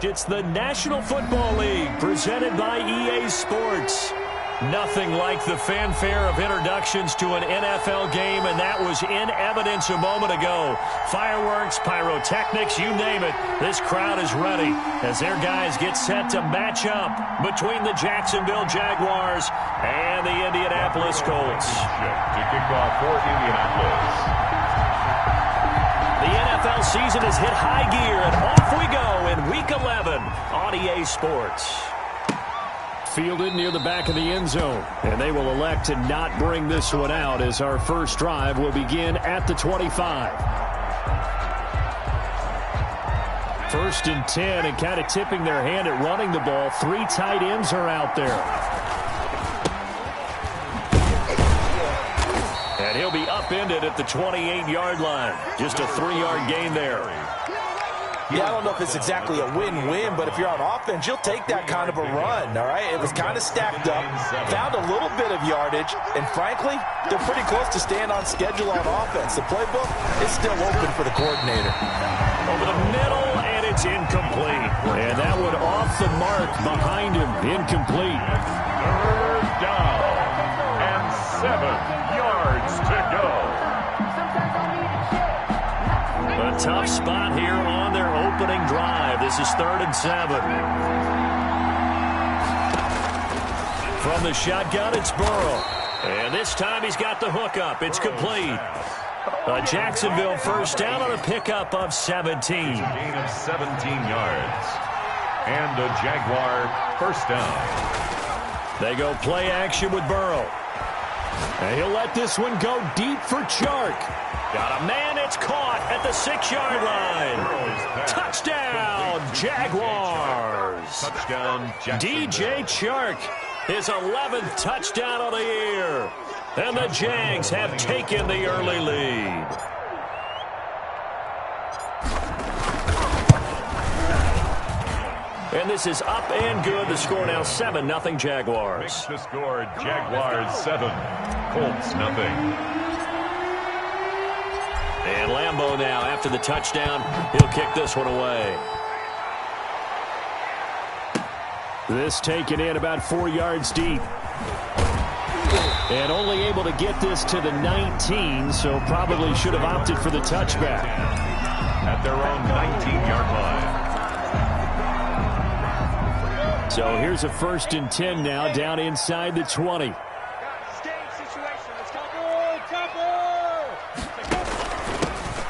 finished. It's the National Football League presented by EA Sports. Nothing like the fanfare of introductions to an NFL game, and that was in evidence a moment ago. Fireworks, pyrotechnics, you name it. This crowd is ready as their guys get set to match up between the Jacksonville Jaguars and the Indianapolis Colts. To kick off for Indianapolis. The NFL season has hit high gear, and off we go in Week 11 on EA Sports. Fielded near the back of the end zone, and they will elect to not bring this one out as our first drive will begin at the 25. First and 10, and kind of tipping their hand at running the ball. 3 tight ends are out there. And he'll be upended at the 28-yard line. Just a 3-yard gain there. Yeah, I don't know if it's exactly a win-win, but if you're on offense, you'll take that kind of a run, all right? It was kind of stacked up, found a little bit of yardage, and frankly, they're pretty close to staying on schedule on offense. The playbook is still open for the coordinator. Over the middle, and it's incomplete. And that one off the mark behind him, incomplete. Third down and 7 yards to go. A tough spot here on their opening drive. This is 3rd and 7. From the shotgun, it's Burrow. And this time he's got the hookup. It's complete. A Jacksonville first down on a pickup of 17. Gain of 17 yards. And a Jaguar first down. They go play action with Burrow. And he'll let this one go deep for Chark. Got a man, it's caught at the 6-yard line. Touchdown, Jaguars. Touchdown, DJ Chark, his 11th touchdown of the year. And the Jags have taken the early lead. And this is up and good. The score now 7-0 Jaguars. Makes the score Jaguars 7, Colts nothing. And Lambeau now, after the touchdown, he'll kick this one away. This taken in about 4 yards deep. And only able to get this to the 19, so probably should have opted for the touchback. At their own 19-yard line. So here's a 1st and 10 now, down inside the 20.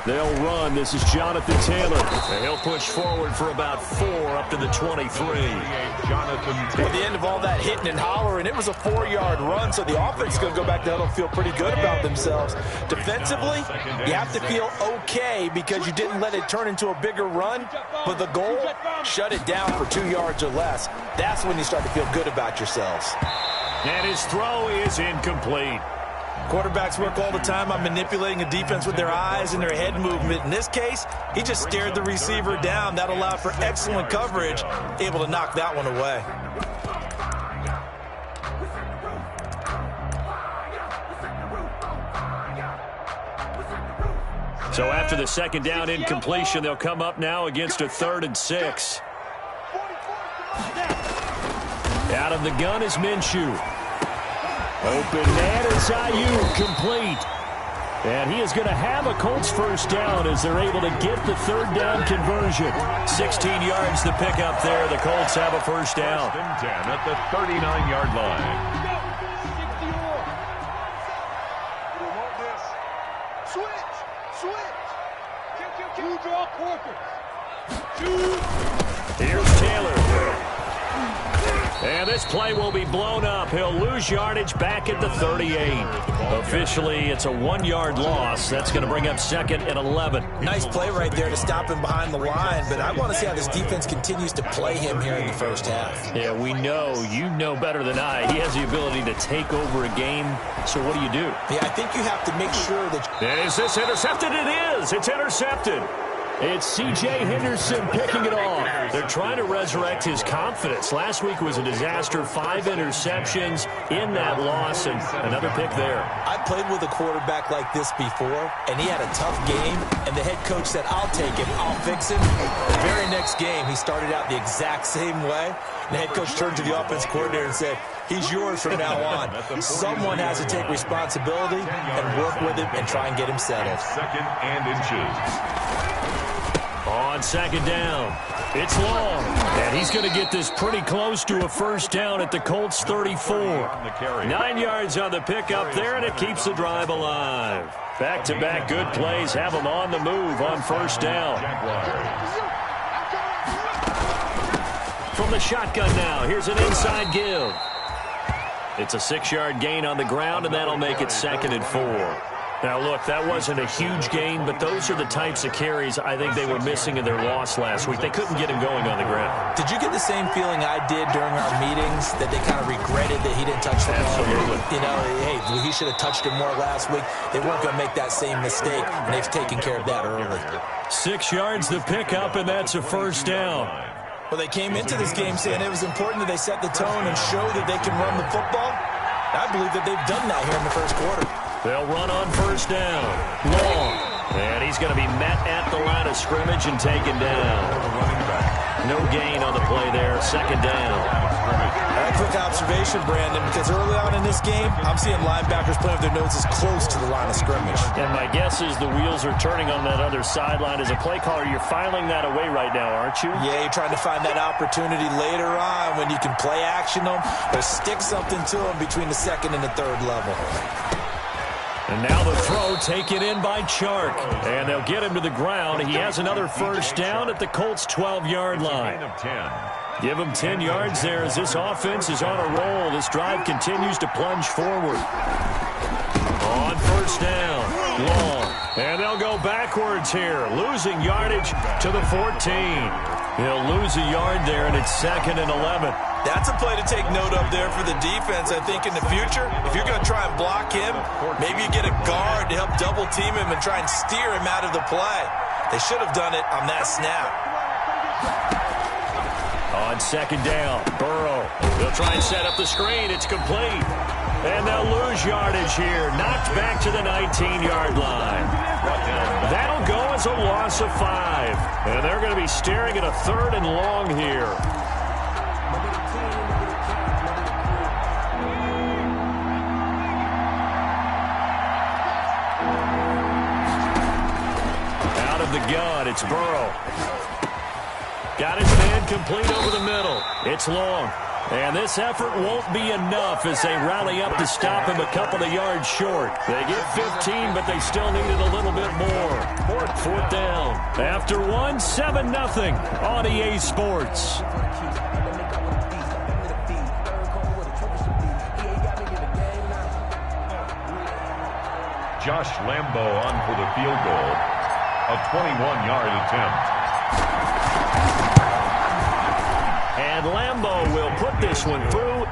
They'll run. This is Jonathan Taylor. And he'll push forward for about 4 up to the 23. At the end of all that hitting and hollering, it was a 4-yard run, so the offense is going to go back there and feel pretty good about themselves. Defensively, you have to feel okay because you didn't let it turn into a bigger run, but the goal, shut it down for 2 yards or less. That's when you start to feel good about yourselves. And his throw is incomplete. Quarterbacks work all the time on manipulating a defense with their eyes and their head movement. In this case, he just stared the receiver down. That allowed for excellent coverage, able to knock that one away. So after the 2nd down incompletion, they'll come up now against a 3rd and 6. Out of the gun is Minshew. Open man is Ayuk, complete. And he is going to have a Colts first down as they're able to get the 3rd down conversion. 16 yards to pick up there. The Colts have a first down. 1st and 10 at the 39-yard line. Here's Taylor. And this play will be blown up. He'll lose yardage back at the 38. Officially, it's a 1-yard loss. That's going to bring up 2nd and 11. Nice play right there to stop him behind the line, but I want to see how this defense continues to play him here in the first half. Yeah, we know. You know better than I. He has the ability to take over a game. So what do you do? Yeah, I think you have to make sure that... And is this intercepted? It is. It's intercepted. It's C.J. Henderson picking it off. They're trying to resurrect his confidence. Last week was a disaster. 5 interceptions in that loss, and another pick there. I played with a quarterback like this before, and he had a tough game, and the head coach said, I'll take him, I'll fix him. The very next game, he started out the exact same way. The head coach turned to the offense coordinator and said, he's yours from now on. Someone has to take responsibility and work with him and try and get him settled. Second and inches. On second down, it's long, and he's going to get this pretty close to a first down at the Colts 34. 9 yards on the pickup there, and it keeps the drive alive. Back-to-back good plays have them on the move on first down. From the shotgun now, here's an inside give. It's a 6-yard gain on the ground, and that'll make it 2nd and 4. Now, look, that wasn't a huge gain, but those are the types of carries I think they were missing in their loss last week. They couldn't get him going on the ground. Did you get the same feeling I did during our meetings, that they kind of regretted that he didn't touch the ball? Absolutely. You know, hey, he should have touched it more last week. They weren't going to make that same mistake, and they've taken care of that early. 6 yards the pickup, and that's a first down. Well, they came into this game saying it was important that they set the tone and show that they can run the football. I believe that they've done that here in the first quarter. They'll run on first down. Long. And he's going to be met at the line of scrimmage and taken down. No gain on the play there. 2nd down. A quick observation, Brandon, because early on in this game, I'm seeing linebackers playing with their noses close to the line of scrimmage. And my guess is the wheels are turning on that other sideline. As a play caller, you're filing that away right now, aren't you? Yeah, you're trying to find that opportunity later on when you can play action them or stick something to them between the 2nd and the 3rd level. And now the throw taken in by Chark. And they'll get him to the ground. He has another first down at the Colts' 12-yard line. Give him 10 yards there as this offense is on a roll. This drive continues to plunge forward. On first down, long. And they'll go backwards here, losing yardage to the 14. He'll lose a yard there, and it's 2nd and 11. That's a play to take note of there for the defense, I think, in the future. If you're going to try and block him, maybe you get a guard to help double-team him and try and steer him out of the play. They should have done it on that snap. On 2nd down, Burrow. They'll try and set up the screen. It's complete. And they'll lose yardage here. Knocked back to the 19-yard line. That'll go as a loss of 5. And they're going to be staring at a 3rd and long here. Out of the gun, it's Burrow. Got his man complete over the middle. It's long. And this effort won't be enough as they rally up to stop him a couple of yards short. They get 15, but they still needed a little bit more. 4th down. After 1, 7-0 on EA Sports. Josh Lambo on for the field goal. A 21-yard attempt. And Lambo will put this one through.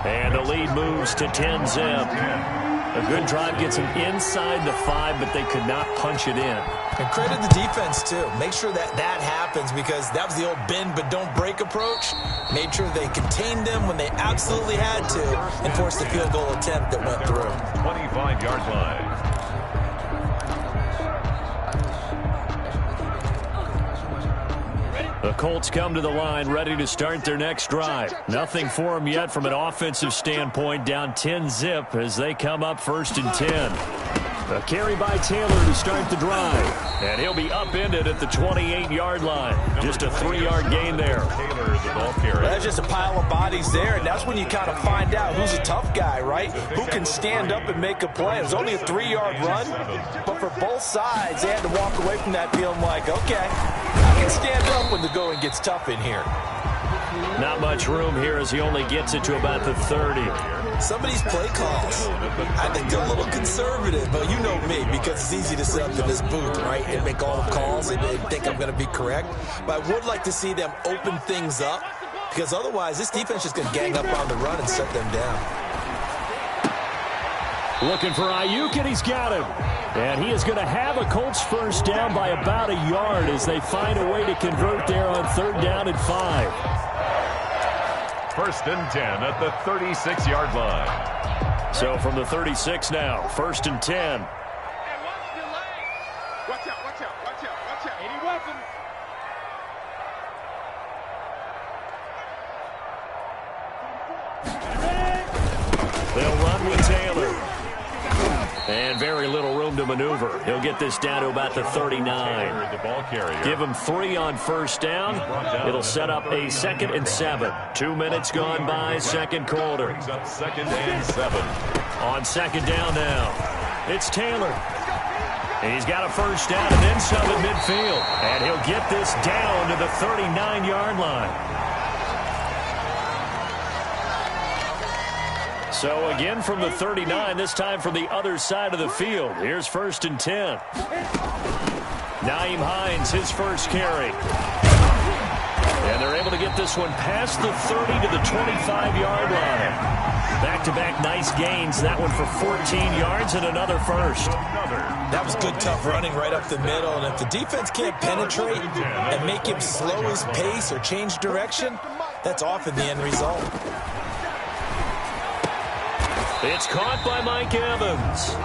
And the lead moves to 10-zip. A good drive gets them inside the 5, but they could not punch it in. And credit the defense, too. Make sure that that happens because that was the old bend but don't break approach. Made sure they contained them when they absolutely had to and forced the field goal attempt that went through. 25-yard line. The Colts come to the line ready to start their next drive. Nothing for them yet from an offensive standpoint. Down 10-zip as they come up 1st and 10. A carry by Taylor to start the drive. And he'll be upended at the 28-yard line. Just a 3-yard gain there. Taylor, the ball carrier. That's just a pile of bodies there, and that's when you kind of find out who's a tough guy, right? Who can stand up and make a play. It was only a 3-yard run, but for both sides, they had to walk away from that feeling like, okay, I can stand up when the going gets tough in here. Not much room here as he only gets it to about the 30. Some of these play calls, I think they're a little conservative, but you know me, because it's easy to sit up in this booth, right, and make all the calls and think I'm going to be correct. But I would like to see them open things up, because otherwise this defense is going to gang up on the run and shut them down. Looking for Ayuk, and he's got him. And he is going to have a Colts first down by about a yard as they find a way to convert there on 3rd down and 5. 1st and 10 at the 36-yard line. So from the 36 now, 1st and 10. Watch out. Any weapon. They'll run with Taylor. And very little room to maneuver. He'll get this down to about the 39. The ball carrier. Give him 3 on 1st down. It'll set up a 2nd and 7. 2 minutes gone by, 2nd quarter. Brings up 2nd and 7. On 2nd down now, it's Taylor. He's got a first down and then some at midfield. And he'll get this down to the 39-yard line. So again from the 39, this time from the other side of the field. Here's 1st and 10. Naeem Hines, his first carry. And they're able to get this one past the 30 to the 25-yard line. Back-to-back nice gains. That one for 14 yards and another first. That was good, tough running right up the middle. And if the defense can't penetrate and make him slow his pace or change direction, that's often the end result. It's caught by Mike Evans.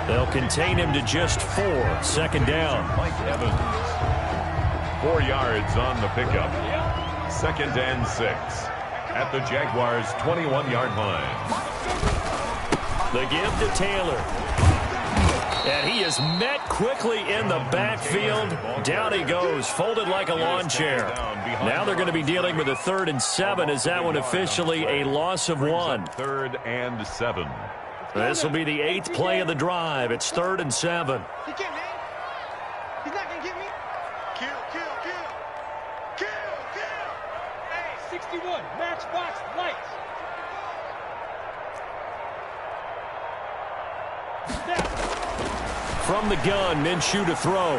They'll contain him to just 4. 2nd down. Mike Evans. 4 yards on the pickup. 2nd and 6 at the Jaguars' 21-yard line. The give to Taylor. And he is met quickly in the backfield. Down he goes, folded like a lawn chair. Now they're going to be dealing with a 3rd and 7. Is that one officially a loss of 1? 3rd and 7. This will be the 8th play of the drive. It's 3rd and 7. He can't hang. He's not going to get me. Kill. Hey, 61, matchbox lights. From the gun, Minshew to throw.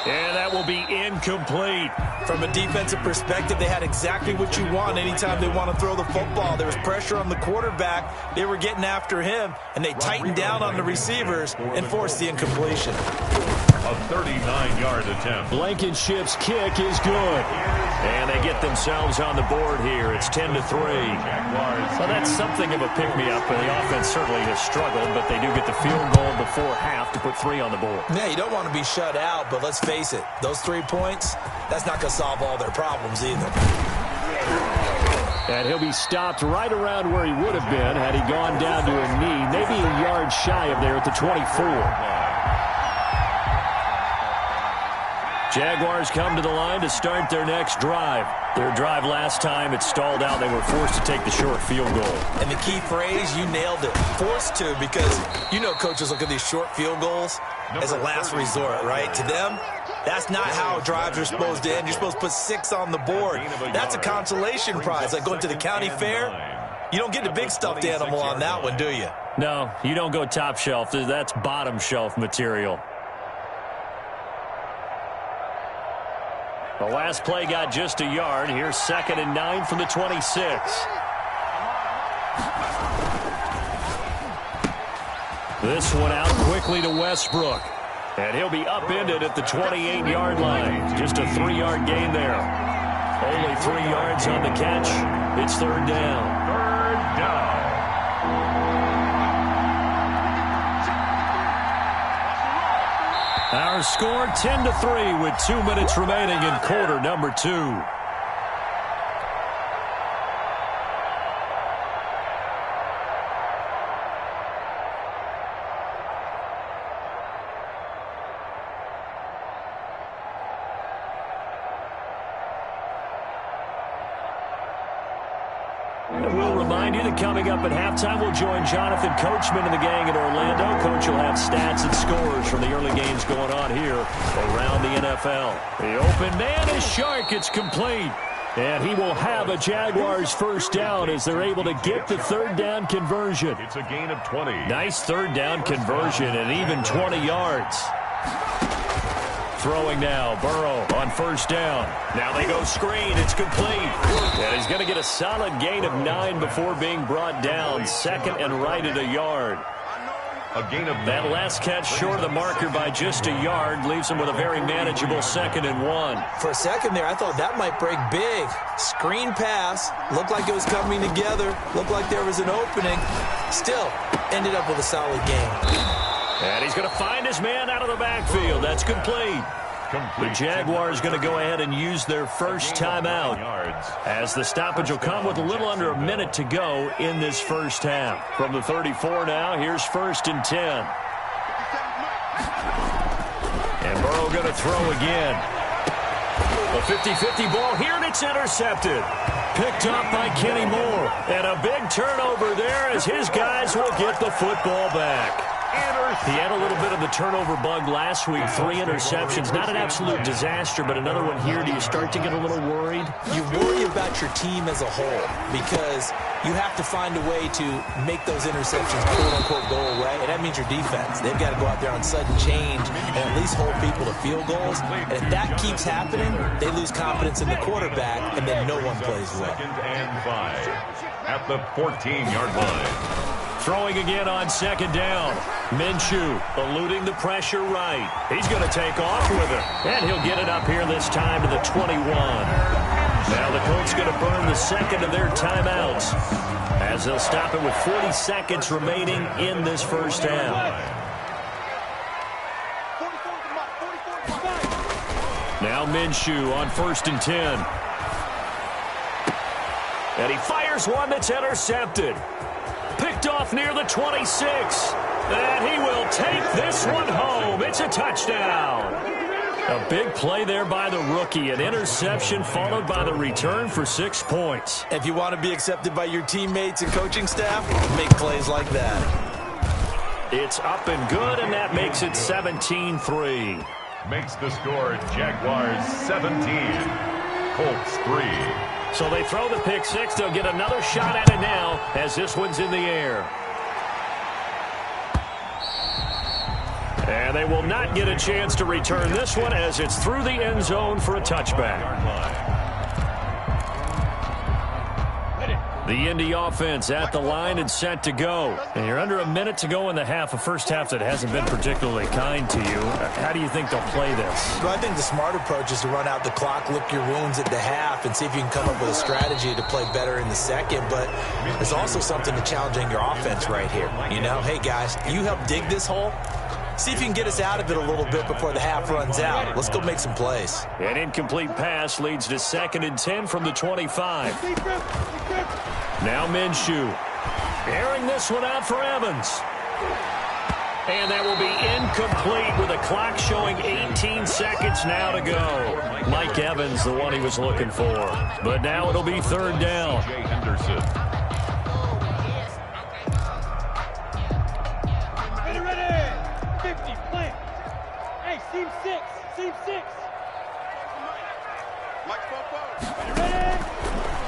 And that will be incomplete. From a defensive perspective, they had exactly what you want anytime they want to throw the football. There was pressure on the quarterback. They were getting after him, and they tightened down on the receivers and forced the incompletion. A 39-yard attempt. Blankenship's kick is good. And they get themselves on the board here. It's 10-3. Well, that's something of a pick-me-up, and the offense certainly has struggled, but they do get the field goal before half to put 3 on the board. Yeah, you don't want to be shut out, but let's face it, those 3 points, that's not going to solve all their problems either. And he'll be stopped right around where he would have been had he gone down to a knee, maybe a yard shy of there at the 24. Jaguars come to the line to start their next drive. Their drive last time, it stalled out. They were forced to take the short field goal. And the key phrase, you nailed it. Forced to, because you know coaches look at these short field goals as a last resort, right? To them, that's not how drives are supposed to end. You're supposed to put 6 on the board. That's a consolation prize, like going to the county fair. You don't get the big stuffed animal on that one, do you? No, you don't go top shelf. That's bottom shelf material. The last play got just a yard. Here's 2nd and 9 from the 26. This one out quickly to Westbrook. And he'll be upended at the 28-yard line. Just a 3-yard gain there. Only 3 yards on the catch. It's 3rd down. 3rd down. Our score 10-3 with 2 minutes remaining in quarter number 2. We'll remind you that coming up at halftime, we'll join Jonathan Coachman and the gang in Orlando. Coach will have stats and scores from the early games going on here around the NFL. The open man is Shark. It's complete. And he will have a Jaguars first down as they're able to get the 3rd down conversion. It's a gain of 20. Nice 3rd down conversion and even 20 yards. Throwing now, Burrow on 1st down. Now they go screen. It's complete. And he's going to get a solid gain of 9 before being brought down. 2nd and right at a yard. A gain of 9. That last catch short of the marker by just a yard leaves him with a very manageable 2nd and 1. For a second there, I thought that might break big. Screen pass. Looked like it was coming together. Looked like there was an opening. Still, ended up with a solid game. And he's going to find his man out of the backfield. That's complete. The Jaguars going to go ahead and use their first timeout, as the stoppage will come with a little under a minute to go in this first half. From the 34 now, here's 1st and 10. And Burrow going to throw again. A 50-50 ball here, and it's intercepted. Picked up by Kenny Moore. And a big turnover there as his guys will get the football back. He had a little bit of the turnover bug last week, 3 interceptions. Not an absolute disaster, but another one here. Do you start to get a little worried? You worry about your team as a whole because you have to find a way to make those interceptions, quote-unquote, go away, and that means your defense. They've got to go out there on sudden change and at least hold people to field goals. And if that keeps happening, they lose confidence in the quarterback, and then no one plays well. 2nd and 5 at the 14-yard line. Throwing again on 2nd down. Minshew eluding the pressure right. He's going to take off with it. And he'll get it up here this time to the 21. Now the Colts going to burn the 2nd of their timeouts, as they'll stop it with 40 seconds remaining in this first half. Now Minshew on 1st and 10. And he fires one that's intercepted. Picked off near the 26. And he will take this one home. It's a touchdown. A big play there by the rookie. An interception followed by the return for 6 points. If you want to be accepted by your teammates and coaching staff, make plays like that. It's up and good, and that makes it 17-3. Makes the score Jaguars 17, Colts 3. So they throw the pick 6. They'll get another shot at it now as this one's in the air. And they will not get a chance to return this one as it's through the end zone for a touchback. The Indy offense at the line and set to go. And you're under a minute to go in the half, a first half that hasn't been particularly kind to you. How do you think they'll play this? Well, I think the smart approach is to run out the clock, lick your wounds at the half, and see if you can come up with a strategy to play better in the second. But there's also something to challenging your offense right here. You know, hey, guys, you help dig this hole. See if you can get us out of it a little bit before the half runs out. Let's go make some plays. An incomplete pass leads to 2nd and 10 from the 25. Now Minshew airing this one out for Evans. And that will be incomplete with a clock showing 18 seconds now to go. Mike Evans, the one he was looking for. But now it'll be 3rd down. Jay Henderson.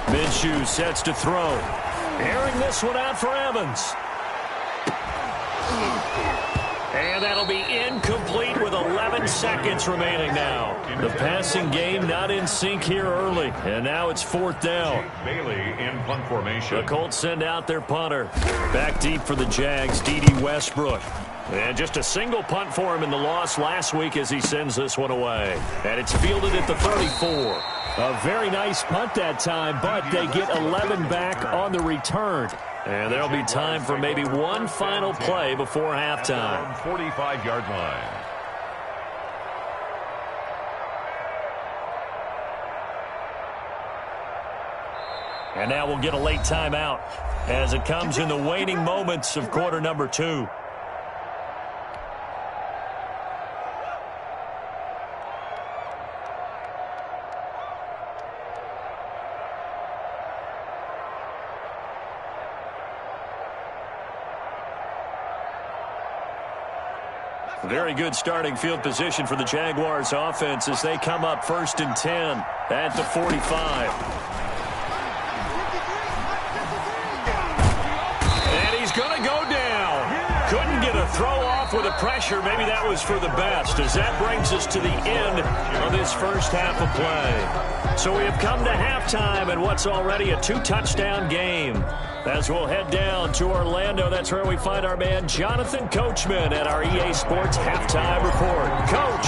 Minshew sets to throw. Airing this one out for Evans. And that'll be incomplete with 11 seconds remaining now. The passing game not in sync here early. And now it's 4th down. Bailey in punt formation. The Colts send out their punter. Back deep for the Jags, D.D. Westbrook. And just a single punt for him in the loss last week as he sends this one away. And it's fielded at the 34. A very nice punt that time, but they get 11 back on the return. And there'll be time for maybe one final play before halftime. 45-yard line. And now we'll get a late timeout as it comes in the waning moments of quarter number 2. Very good starting field position for the Jaguars offense as they come up 1st and 10 at the 45. And he's going to go down. Couldn't get a throw off with the pressure. Maybe that was for the best, as that brings us to the end of this first half of play. So we have come to halftime in what's already a 2-touchdown game. As we'll head down to Orlando, that's where we find our man Jonathan Coachman at our EA Sports Halftime Report. Coach!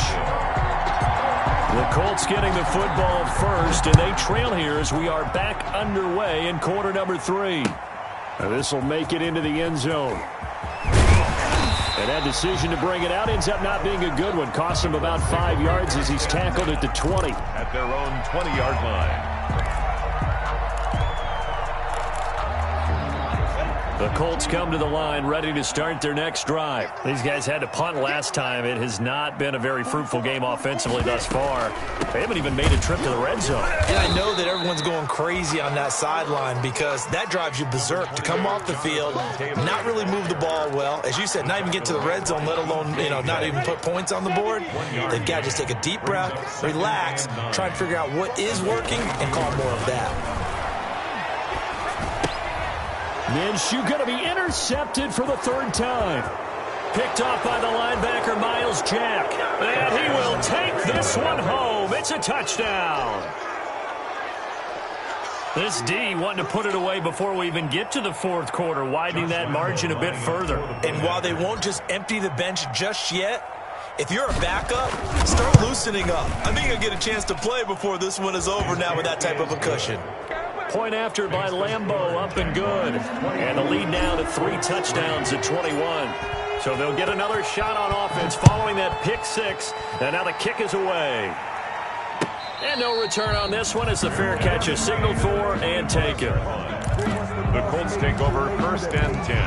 The Colts getting the football first, and they trail here as we are back underway in quarter number 3. This will make it into the end zone. And that decision to bring it out ends up not being a good one. Costs him about 5 yards as he's tackled at the 20. At their own 20-yard line. The Colts come to the line ready to start their next drive. These guys had to punt last time. It has not been a very fruitful game offensively thus far. They haven't even made a trip to the red zone. And I know that everyone's going crazy on that sideline because that drives you berserk to come off the field, not really move the ball well. As you said, not even get to the red zone, let alone, not even put points on the board. They've got to just take a deep breath, relax, try and figure out what is working and call more of that. Minshew going to be intercepted for the third time. Picked off by the linebacker, Miles Jack. And he will take this one home. It's a touchdown. This D wanting to put it away before we even get to the fourth quarter, widening that margin a bit further. And while they won't just empty the bench just yet, if you're a backup, start loosening up. I think you'll get a chance to play before this one is over now with that type of a cushion. Point after by Lambeau, up and good. And the lead now to 3 touchdowns at 21. So they'll get another shot on offense following that pick 6. And now the kick is away. And no return on this one as the fair catch is signaled for and taken. The Colts take over 1st and 10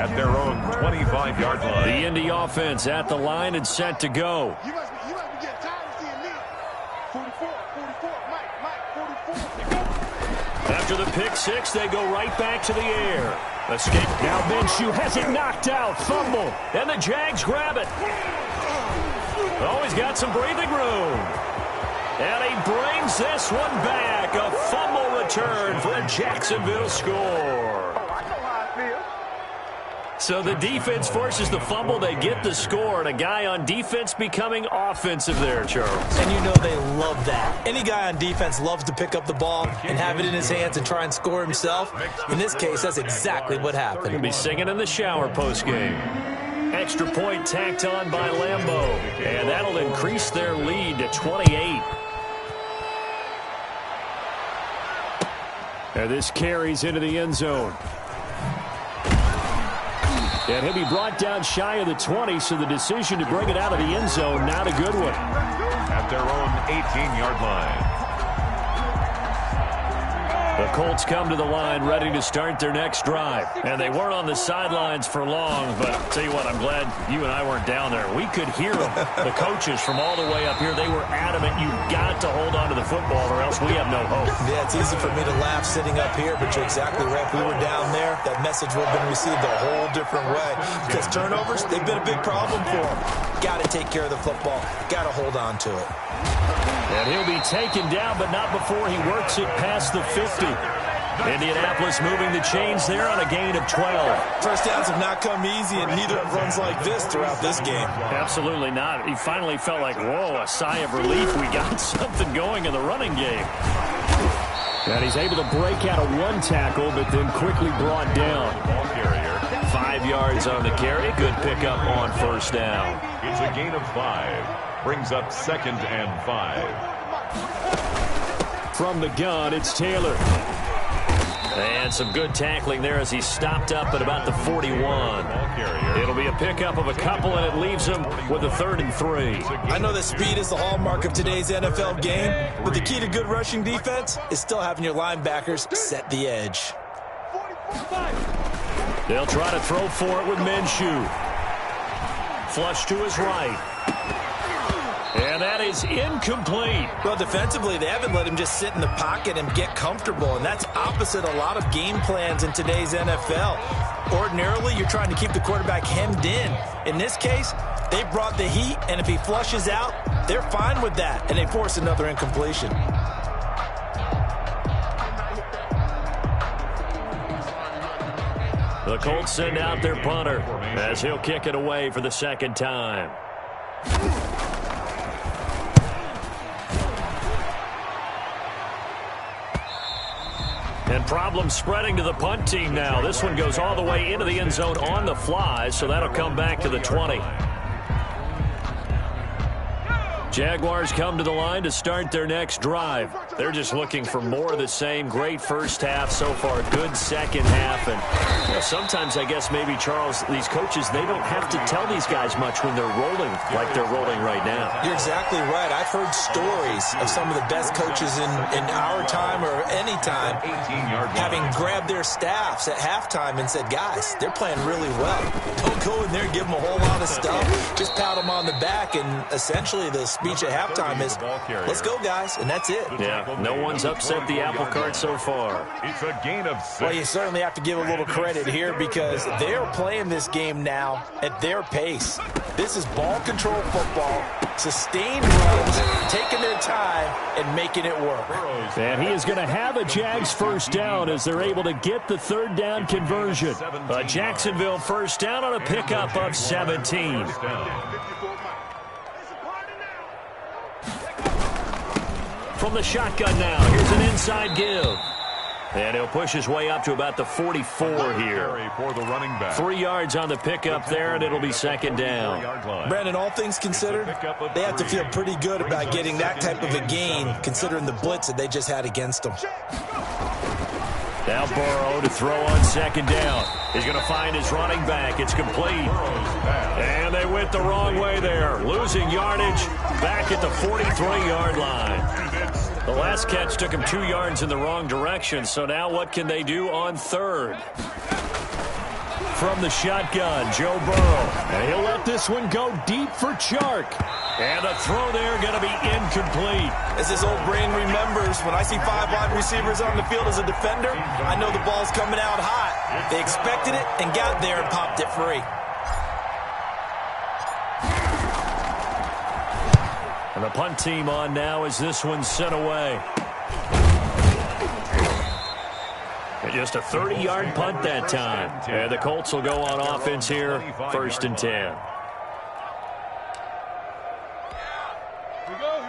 at their own 25-yard line. The Indy offense at the line and set to go. You must be getting tired of seeing me. 44, Mike, 44. After the pick 6, they go right back to the air. Escape. Now Minshew has it knocked out. Fumble. And the Jags grab it. Oh, he's got some breathing room. And he brings this one back. A fumble return for a Jacksonville score. So the defense forces the fumble. They get the score. And a guy on defense becoming offensive there, Charles. And you know they love that. Any guy on defense loves to pick up the ball and have it in his hands and try and score himself. In this case, that's exactly what happened. He'll be singing in the shower postgame. Extra point tacked on by Lambeau. And that'll increase their lead to 28. And this carries into the end zone. And he'll be brought down shy of the 20, so the decision to bring it out of the end zone, not a good one. At their own 18-yard line. The Colts come to the line ready to start their next drive. And they weren't on the sidelines for long, but I'll tell you what, I'm glad you and I weren't down there. We could hear them, the coaches from all the way up here. They were adamant, you've got to hold on to the football or else we have no hope. Yeah, it's easy for me to laugh sitting up here, but you're exactly right. If we were down there, that message would have been received a whole different way. Because turnovers, they've been a big problem for them. Got to take care of the football. Got to hold on to it. And he'll be taken down, but not before he works it past the 50. Indianapolis moving the chains there on a gain of 12. First downs have not come easy, and neither have runs like this throughout this game. Absolutely not. He finally felt like, whoa, a sigh of relief. We got something going in the running game. And he's able to break out of one tackle, but then quickly brought down. Ball carrier. 5 yards on the carry. Good pickup on first down. It's a gain of 5. Brings up 2nd and 5. From the gun, it's Taylor. And some good tackling there as he stopped up at about the 41. It'll be a pickup of a couple, and it leaves him with a 3rd and 3. I know that speed is the hallmark of today's NFL game, but the key to good rushing defense is still having your linebackers set the edge. They'll try to throw for it with Minshew. Flush to his right. And that is incomplete. Well, defensively, they haven't let him just sit in the pocket and get comfortable, and that's opposite a lot of game plans in today's NFL. Ordinarily, you're trying to keep the quarterback hemmed in. In this case, they brought the heat, and if he flushes out, they're fine with that, and they force another incompletion. The Colts send out their punter as he'll kick it away for the second time. And problems spreading to the punt team now. This one goes all the way into the end zone on the fly, so that'll come back to the 20. Jaguars come to the line to start their next drive. They're just looking for more of the same. Great first half so far, good second half. And you know, sometimes I guess maybe, Charles, these coaches, they don't have to tell these guys much when they're rolling like they're rolling right now. You're exactly right. I've heard stories of some of the best coaches in our time or any time having grabbed their staffs at halftime and said, guys, they're playing really well. Don't go in there and give them a whole lot of stuff. Just pat them on the back, and essentially the speech at halftime is, let's go, guys, and that's it. Yeah, no one's upset the apple cart so far. It's a gain of 6. Well, you certainly have to give a little credit here because they're playing this game now at their pace. This is ball control football, sustained runs, taking their time and making it work. And he is going to have a Jags first down as they're able to get the third down conversion. A Jacksonville first down on a pickup of 17. From the shotgun now, here's an inside give. And he'll push his way up to about the 44 here. For the running back. 3 yards on the pickup there, and it'll be second down. Brandon, all things considered, they have to feel pretty good about getting that type of a gain, considering the blitz that they just had against them. Now Burrow to throw on second down. He's going to find his running back. It's complete. And they went the wrong way there. Losing yardage back at the 43-yard line. The last catch took him 2 yards in the wrong direction. So now what can they do on third? From the shotgun, Joe Burrow. And he'll let this one go deep for Chark. And a throw there going to be incomplete. As this old brain remembers, when I see 5 wide receivers on the field as a defender, I know the ball's coming out hot. They expected it and got there and popped it free. And the punt team on now as this one's sent away. And just a 30-yard punt that time. And the Colts will go on offense here, 1st and 10.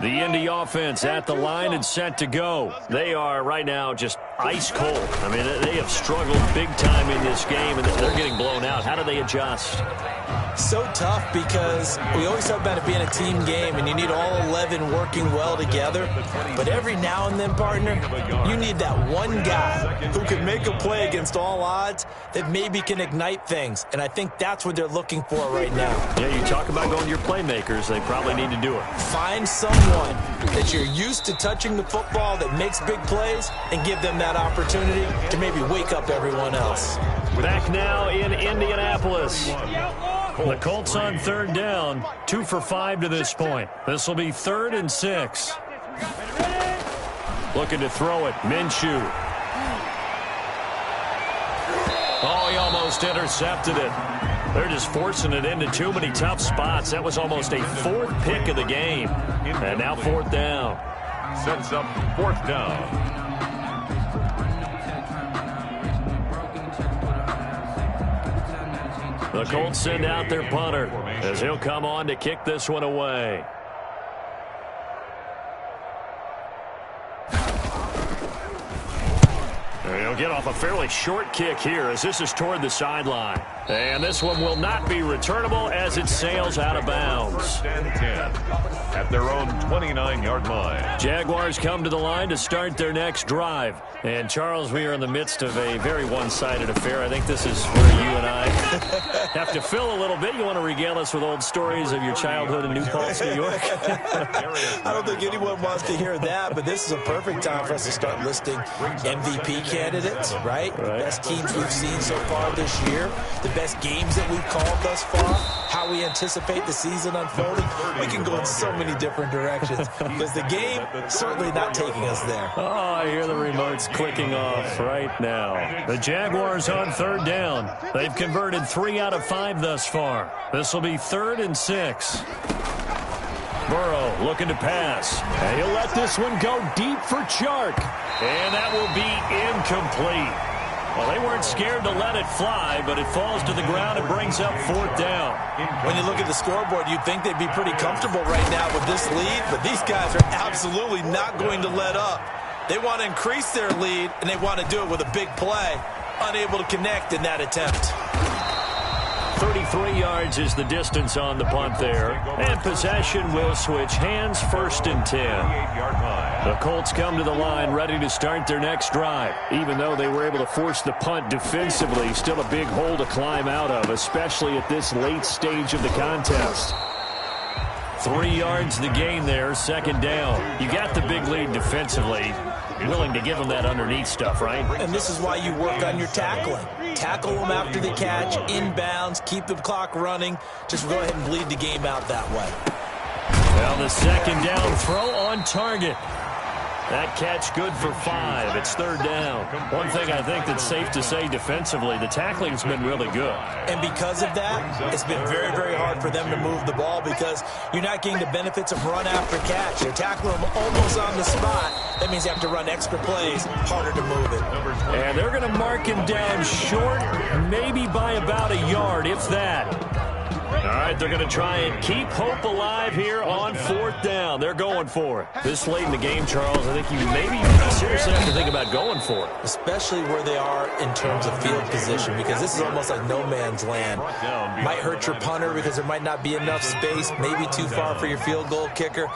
The Indy offense at the line and set to go. They are right now just ice cold. I mean, they have struggled big time in this game, and they're getting blown out. How do they adjust? So tough because we always talk about it being a team game, and you need all 11 working well together. But every now and then, partner, you need that one guy who can make a play against all odds that maybe can ignite things. And I think that's what they're looking for right now. Yeah, you talk about going to your playmakers. They probably need to do it. Find someone that you're used to touching the football that makes big plays and give them that opportunity to maybe wake up everyone else. Back now in Indianapolis. The Colts on third down, 2 for 5 to this point. This will be 3rd and 6. Looking to throw it, Minshew. Oh, he almost intercepted it. They're just forcing it into too many tough spots. That was almost a 4th pick of the game. And now 4th down. Sets up 4th down. The Colts send out their punter as he'll come on to kick this one away. He'll get off a fairly short kick here as this is toward the sideline. And this one will not be returnable as it sails out of bounds. 1st and 10 at their own 29-yard line. Jaguars come to the line to start their next drive. And, Charles, we are in the midst of a very one-sided affair. I think this is where you and I have to fill a little bit. You want to regale us with old stories of your childhood in New Paltz, New York? I don't think anyone wants to hear that, but this is a perfect time for us to start listing MVP candidates, right? The best teams we've seen so far this year, the best games that we've called thus far, how we anticipate the season unfolding. We can go in so many different directions because the game certainly not taking us there. Oh, I hear the remotes clicking off right now. The Jaguars on third down. They've converted 3 out of 5 thus far. This will be 3rd and 6. Burrow looking to pass. And he'll let this one go deep for Chark. And that will be incomplete. Well, they weren't scared to let it fly, but it falls to the ground and brings up 4th down. When you look at the scoreboard, you'd think they'd be pretty comfortable right now with this lead, but these guys are absolutely not going to let up. They want to increase their lead, and they want to do it with a big play. Unable to connect in that attempt. 33 yards is the distance on the punt there. And possession will switch hands, 1st and 10. The Colts come to the line ready to start their next drive. Even though they were able to force the punt defensively, still a big hole to climb out of, especially at this late stage of the contest. 3 yards the gain there, 2nd down. You got the big lead defensively. Willing to give them that underneath stuff, right? And this is why you work on your tackling. Tackle them after the catch, inbounds, keep the clock running. Just go ahead and bleed the game out that way. Well, the 2nd down throw on target. That catch good for 5. It's 3rd down. One thing I think that's safe to say defensively, the tackling's been really good. And because of that, it's been very, very hard for them to move the ball because you're not getting the benefits of run after catch. They're tackling them almost on the spot. That means you have to run extra plays, harder to move it. And they're going to mark him down short, maybe by about a yard, if that. All right, they're going to try and keep hope alive here on 4th down. They're going for it. This late in the game, Charles, I think you maybe seriously have to think about going for it. Especially where they are in terms of field position, because this is almost like no man's land. Might hurt your punter because there might not be enough space, maybe too far for your field goal kicker.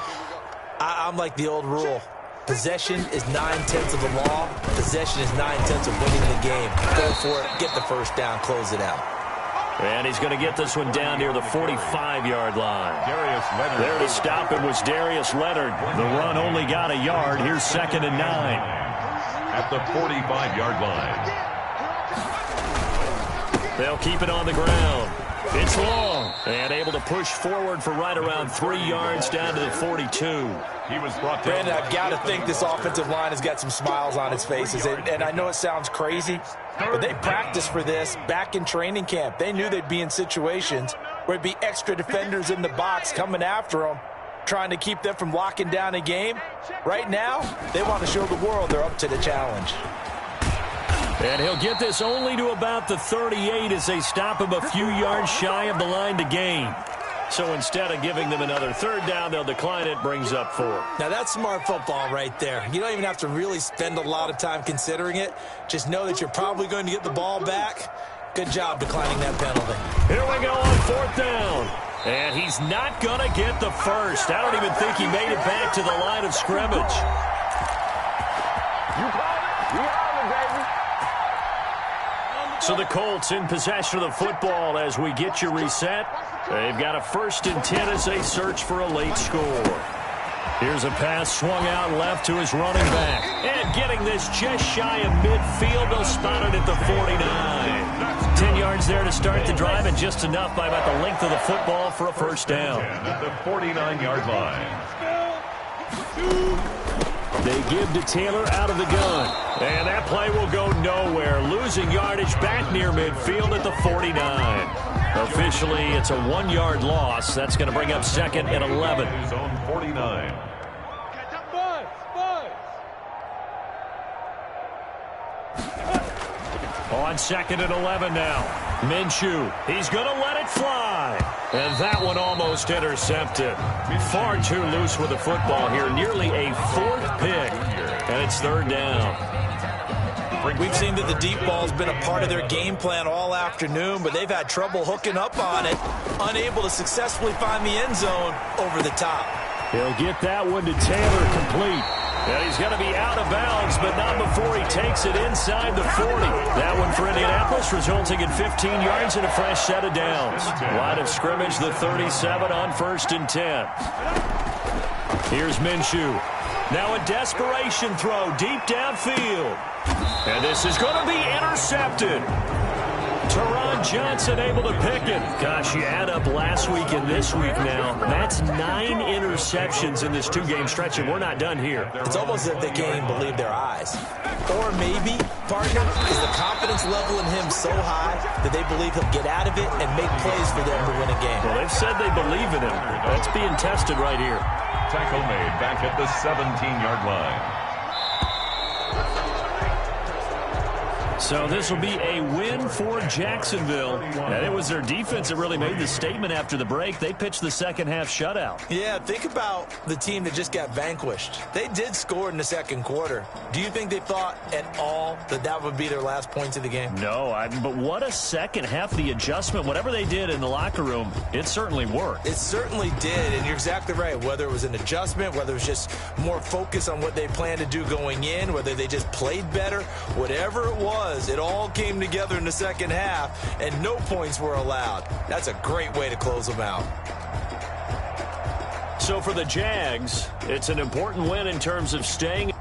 I'm like the old rule. Possession is 9/10 of the law. Possession is 9/10 of winning the game. Go for it, get the 1st down, close it out. And he's going to get this one down near the 45-yard line. There to stop it was Darius Leonard. The run only got a yard. Here's 2nd and 9. At the 45-yard line. They'll keep it on the ground. It's long. And able to push forward for right around 3 yards down to the 42. He was brought down. Brandon, I've got to think this offensive line has got some smiles on its faces. And I know it sounds crazy, but they practiced for this back in training camp. They knew they'd be in situations where there'd be extra defenders in the box coming after them, trying to keep them from locking down a game. Right now, they want to show the world they're up to the challenge. And he'll get this only to about the 38 as they stop him a few yards shy of the line to gain. So instead of giving them another 3rd down, they'll decline it, brings up 4. Now that's smart football right there. You don't even have to really spend a lot of time considering it. Just know that you're probably going to get the ball back. Good job declining that penalty. Here we go on 4th down. And he's not going to get the 1st. I don't even think he made it back to the line of scrimmage. You called it? You called it, baby. So the Colts in possession of the football as we get you reset. They've got a 1st and 10 as they search for a late score. Here's a pass swung out left to his running back. And getting this just shy of midfield. They'll spot it at the 49. 10 yards there to start the drive, and just enough by about the length of the football for a 1st down. At the 49-yard line. They give to Taylor out of the gun. And that play will go nowhere. Losing yardage back near midfield at the 49. Officially, it's a 1-yard loss. That's going to bring up 2nd and 11. His own 49. On 2nd and 11 now. Minshew, he's going to let it fly. And that one almost intercepted. Far too loose with the football here. Nearly a 4th pick. And it's 3rd down. We've seen that the deep ball's been a part of their game plan all afternoon, but they've had trouble hooking up on it. Unable to successfully find the end zone over the top. He'll get that one to Taylor complete. And he's going to be out of bounds, but not before he takes it inside the 40. That one for Indianapolis, resulting in 15 yards and a fresh set of downs. Line of scrimmage, the 37 on 1st and 10. Here's Minshew. Now a desperation throw deep downfield. And this is going to be intercepted. Teron Johnson able to pick it. Gosh, you add up last week and this week now. That's 9 interceptions in this 2-game stretch, and we're not done here. It's almost as if they can't even believe their eyes. Or maybe, partner, is the confidence level in him so high that they believe he'll get out of it and make plays for them to win a game. Well, they've said they believe in him. That's being tested right here. Tackle made back at the 17-yard line. So this will be a win for Jacksonville. And it was their defense that really made the statement after the break. They pitched the second half shutout. Yeah, think about the team that just got vanquished. They did score in the second quarter. Do you think they thought at all that that would be their last points of the game? No, but what a second half. The adjustment, whatever they did in the locker room, it certainly worked. It certainly did, and you're exactly right. Whether it was an adjustment, whether it was just more focus on what they planned to do going in, whether they just played better, whatever it was, it all came together in the second half, and no points were allowed. That's a great way to close them out. So for the Jags, it's an important win in terms of staying